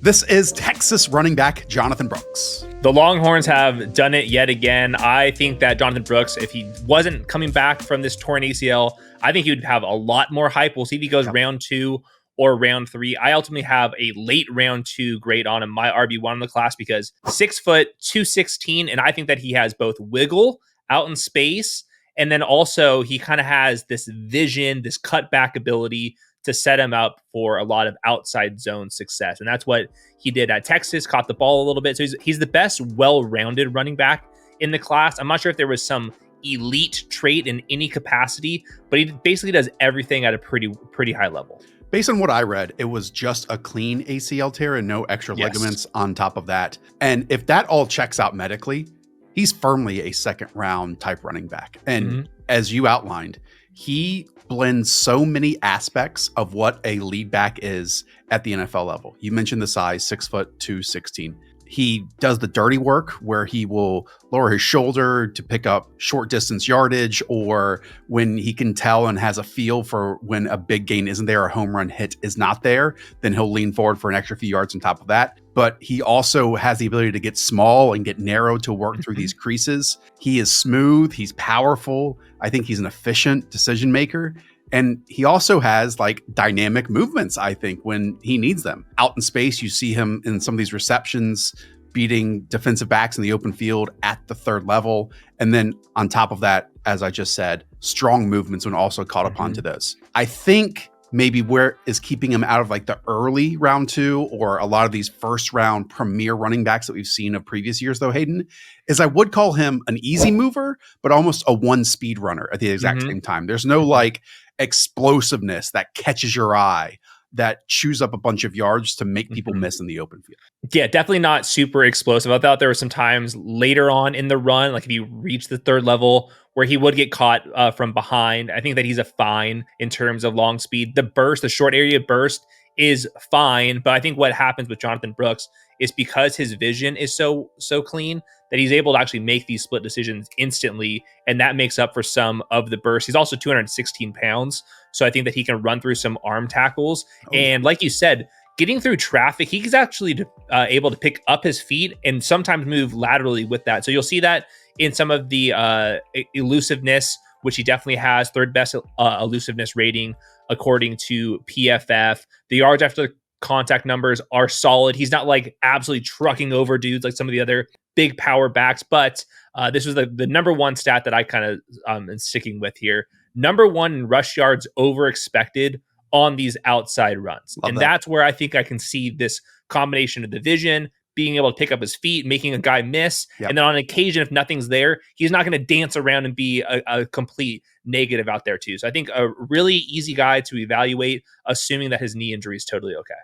This is Texas running back Jonathon Brooks. The Longhorns have done it yet again. I think that Jonathon Brooks, if he wasn't coming back from this torn ACL, I think he would have a lot more hype. We'll see if he goes round 2 or round 3. I ultimately have a late round 2 grade on him, my RB1 in the class, because 6 foot, 216, and I think that he has both wiggle out in space, and then also he kind of has this vision, this cutback ability to set him up for a lot of outside zone success. And that's what he did at Texas, caught the ball a little bit. So he's the best well-rounded running back in the class. I'm not sure if there was some elite trait in any capacity, but he basically does everything at a pretty high level. Based on what I read, it was just a clean ACL tear and no extra ligaments on top of that. And if that all checks out medically, he's firmly a second round type running back. And as you outlined, he blends so many aspects of what a lead back is at the NFL level. You mentioned the size, 6 foot, 216. He does the dirty work where he will lower his shoulder to pick up short distance yardage, or when he can tell and has a feel for when a big gain isn't there, a home run hit is not there, then he'll lean forward for an extra few yards on top of that. But he also has the ability to get small and get narrow to work through these creases. He is smooth. He's powerful. I think he's an efficient decision maker. And he also has like dynamic movements, I think, when he needs them. Out in space, you see him in some of these receptions, beating defensive backs in the open field at the third level. And then on top of that, as I just said, strong movements when also caught upon to those. I think maybe where is keeping him out of like the early round 2 or a lot of these first round premier running backs that we've seen of previous years, though, Hayden, is I would call him an easy mover, but almost a one speed runner at the exact same time. There's no like explosiveness that catches your eye, that chews up a bunch of yards to make people miss in the open field. Yeah, definitely not super explosive. I thought there were some times later on in the run, like if you reach the third level, where he would get caught from behind. I think that he's a fine in terms of long speed. The burst, the short area burst is fine, but I think what happens with Jonathon Brooks is because his vision is so clean that he's able to actually make these split decisions instantly, and that makes up for some of the burst. He's also 216 pounds, so I think that he can run through some arm tackles. And like you said, getting through traffic, he's actually able to pick up his feet and sometimes move laterally with that. So you'll see that in some of the elusiveness, which he definitely has, third best elusiveness rating according to PFF. The yards after contact numbers are solid. He's not like absolutely trucking over dudes like some of the other big power backs, but this was the number one stat that I kind of am sticking with here. Number 1 in rush yards over expected on these outside runs. Love and that. That's where I think I can see this combination of the vision, being able to pick up his feet, making a guy miss. And then on occasion, if nothing's there, he's not going to dance around and be a complete negative out there too. So I think a really easy guy to evaluate, assuming that his knee injury is totally okay.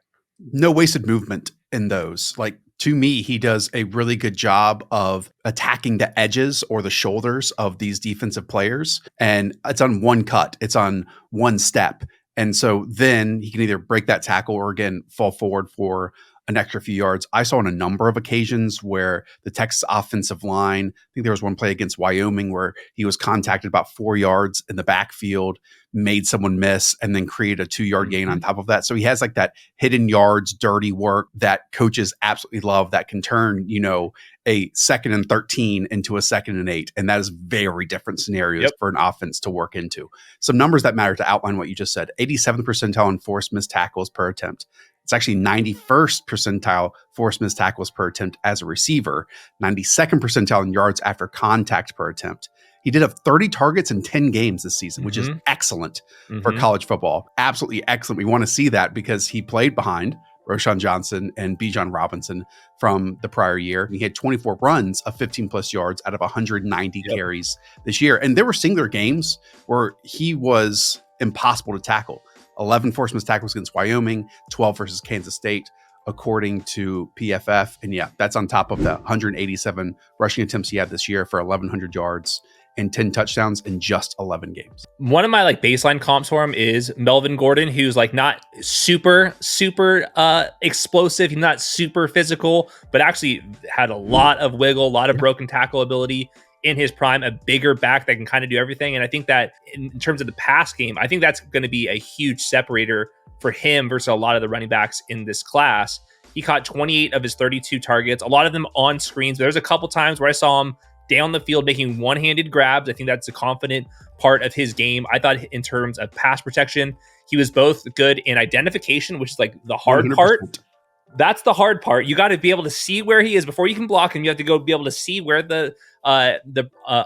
No wasted movement in those. Like, to me, he does a really good job of attacking the edges or the shoulders of these defensive players. And it's on one cut. It's on one step. And so then he can either break that tackle or, again, fall forward for an extra few yards. I saw on a number of occasions where the Texas offensive line, I think there was one play against Wyoming where he was contacted about 4 yards in the backfield, made someone miss, and then created a 2-yard gain on top of that. So he has like that hidden yards, dirty work that coaches absolutely love that can turn, a 2nd and 13 into a 2nd and 8. And that is very different scenarios for an offense to work into. Some numbers that matter to outline what you just said: 87th percentile in forced missed tackles per attempt. It's actually 91st percentile forced missed tackles per attempt as a receiver, 92nd percentile in yards after contact per attempt. He did have 30 targets in 10 games this season, which is excellent for college football. Absolutely excellent. We want to see that because he played behind Roschon Johnson and Bijan Robinson from the prior year. He had 24 runs of 15 plus yards out of 190 carries this year. And there were singular games where he was impossible to tackle. 11 forced missed tackles against Wyoming, 12 versus Kansas State, according to PFF. And that's on top of the 187 rushing attempts he had this year for 1,100 yards and 10 touchdowns in just 11 games. One of my baseline comps for him is Melvin Gordon, who's not super explosive. He's not super physical, but actually had a lot of wiggle, a lot of broken tackle ability in his prime, a bigger back that can kind of do everything. And I think that in terms of the pass game, I think that's going to be a huge separator for him versus a lot of the running backs in this class, He caught 28 of his 32 targets, a lot of them on screens. There's a couple times where I saw him down the field making one-handed grabs. I think that's a confident part of his game. I thought in terms of pass protection, he was both good in identification, which is like the hard 100%. part. That's the hard part. You got to be able to see where he is before you can block him. You have to go be able to see where the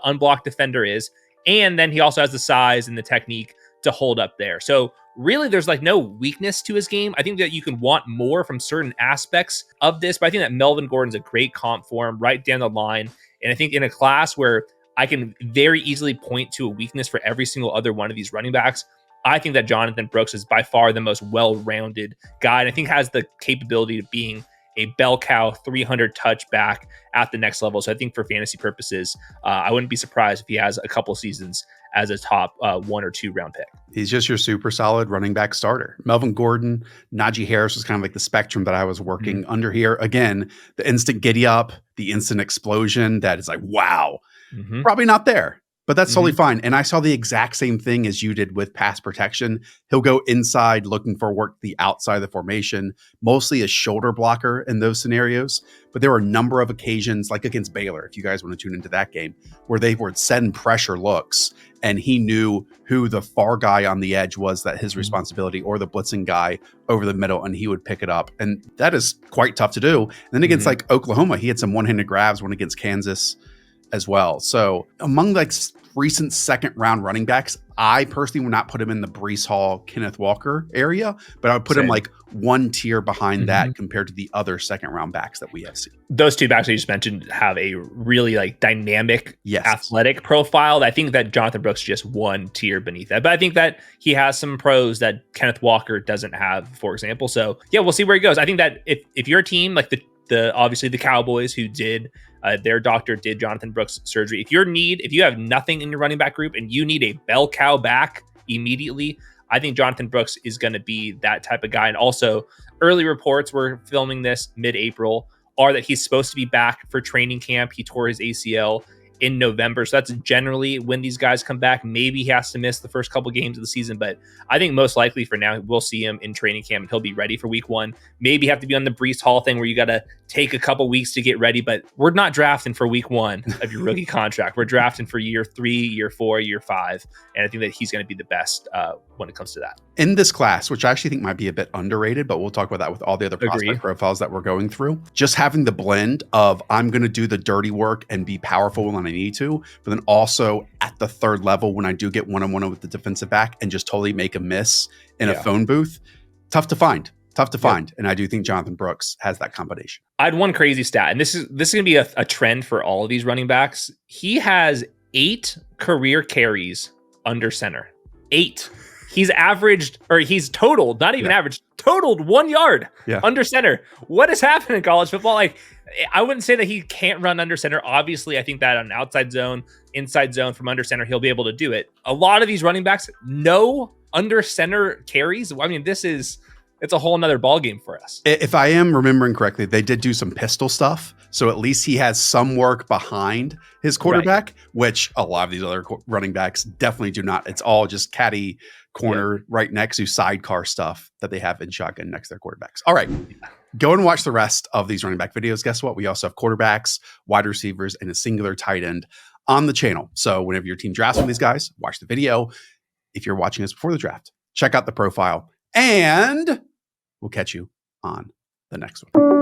unblocked defender is. And then he also has the size and the technique to hold up there. So really, there's like no weakness to his game. I think that you can want more from certain aspects of this, but I think that Melvin Gordon's a great comp for him right down the line. And I think in a class where I can very easily point to a weakness for every single other one of these running backs, I think that Jonathon Brooks is by far the most well-rounded guy, and I think has the capability of being a bell cow 300 touch back at the next level. So I think for fantasy purposes, I wouldn't be surprised if he has a couple seasons as a top 1 or 2 round pick. He's just your super solid running back starter. Melvin Gordon, Najee Harris was kind of like the spectrum that I was working under here. Again, the instant giddy up, the instant explosion that is like, wow, probably not there. But that's totally fine. And I saw the exact same thing as you did with pass protection. He'll go inside looking for work the outside of the formation, mostly a shoulder blocker in those scenarios. But there were a number of occasions, like against Baylor, if you guys want to tune into that game, where they would send pressure looks and he knew who the far guy on the edge was that his responsibility, or the blitzing guy over the middle, and he would pick it up. And that is quite tough to do. And then against like Oklahoma, he had some one-handed grabs, one against Kansas as well. So among like recent second round running backs, I personally would not put him in the Breece Hall, Kenneth Walker area, but I would put him like one tier behind that compared to the other second round backs that we have seen. Those two backs that you just mentioned have a really like dynamic, athletic profile. I think that Jonathon Brooks is just one tier beneath that, but I think that he has some pros that Kenneth Walker doesn't have, for example. So yeah, we'll see where he goes. I think that if your team, like the obviously the Cowboys, who did their doctor did Jonathon Brooks surgery. If you have nothing in your running back group and you need a bell cow back immediately, I think Jonathon Brooks is going to be that type of guy. And also, early reports, we're filming this mid-April, are that he's supposed to be back for training camp. He tore his ACL in November. So that's generally when these guys come back. Maybe he has to miss the first couple games of the season, but I think most likely for now, we'll see him in training camp and he'll be ready for week 1. Maybe have to be on the Breece Hall thing where you got to take a couple weeks to get ready, but we're not drafting for week 1 of your rookie contract. We're drafting for year 3, year 4, year 5. And I think that he's going to be the best when it comes to that. In this class, which I actually think might be a bit underrated, but we'll talk about that with all the other prospect profiles that we're going through. Just having the blend of I'm going to do the dirty work and be powerful when I need to, but then also at the third level when I do get one-on-one with the defensive back and just totally make a miss in a phone booth, tough to find. And I do think Jonathon Brooks has that combination. I had one crazy stat, and this is going to be a trend for all of these running backs. He has 8 career carries under center. 8. He's totaled, not even averaged, totaled 1 yard under center. What has happened in college football? Like, I wouldn't say that he can't run under center. Obviously, I think that on outside zone, inside zone from under center, he'll be able to do it. A lot of these running backs, no under center carries. I mean, it's a whole nother ballgame for us. If I am remembering correctly, they did do some pistol stuff. So at least he has some work behind his quarterback, which a lot of these other running backs definitely do not. It's all just caddy corner right next to sidecar stuff that they have in shotgun next to their quarterbacks. All right. Go and watch the rest of these running back videos. Guess what? We also have quarterbacks, wide receivers, and a singular tight end on the channel. So whenever your team drafts from these guys, watch the video. If you're watching us before the draft, check out the profile, and we'll catch you on the next one.